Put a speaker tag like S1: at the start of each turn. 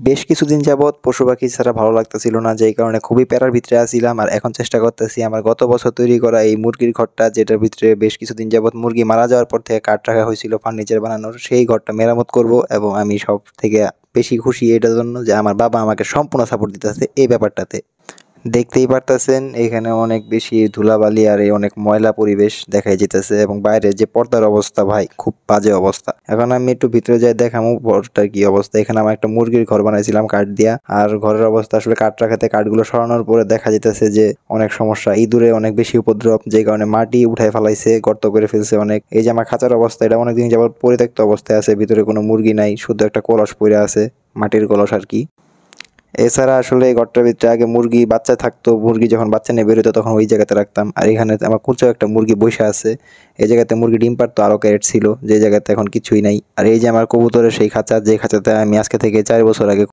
S1: বেশ কিছুদিন যাবৎ পশু পাখি ছাড়া ভালো লাগতেছিল না, যেই কারণে খুবই প্যারার ভিতরে আছিলাম। আর এখন চেষ্টা করতেছি আমার গত বছর তৈরি করা এই মুরগির ঘরটা, যেটার ভিতরে বেশ কিছুদিন যাবৎ মুরগি মারা যাওয়ার পর থেকে কাঠ রাখা হয়েছিল ফার্নিচার বানানোর, সেই ঘরটা মেরামত করব। এবং আমি সব থেকে বেশি খুশি এটার জন্য যে আমার বাবা আমাকে সম্পূর্ণ সাপোর্ট দিতেছে এই ব্যাপারটাতে। দেখতেই পারতেছেন এখানে অনেক বেশি ধুলাবালি আর এই অনেক ময়লা পরিবেশ দেখাই যেতেছে, এবং বাইরে যে পর্দার অবস্থা ভাই খুব বাজে অবস্থা। এখন আমি একটু ভিতরে যাই দেখামু ঘরটার কি অবস্থা। এখানে আমি একটা মুরগির ঘর বানাইছিলাম কাঠ দিয়া, আর ঘরের অবস্থা আসলে কাঠ রাখাতে কাঠগুলো সরানোর পরে দেখা যেতেছে যে অনেক সমস্যা, ইঁদুরে অনেক বেশি উপদ্রব, যে কারণে মাটি উঠায় ফেলাইছে, গর্ত করে ফেলছে অনেক। এই যে আমার খাঁচার অবস্থা, এটা অনেকদিন যাবত পরিত্যক্ত অবস্থায় আছে, ভিতরে কোনো মুরগি নাই, শুধু একটা কলস পড়ে আছে, মাটির কলস আর কি। এছাড়া আসলে এই ঘরটার ভিতরে আগে মুরগি বাচ্চা থাকতো, মুরগি যখন বাচ্চা নিয়ে বেরোতো তখন ওই জায়গাতে রাখতাম। আর এখানে আমার কুচো একটা মুরগি বসে আছে, এই জায়গাতে মুরগি ডিম পারতো, আরো ক্যারেট ছিল, যে জায়গাতে এখন কিছুই নাই। আর এই যে আমার কবুতরের সেই খাঁচা, যে খাঁচাতে আমি আজকে থেকে 4 বছর আগে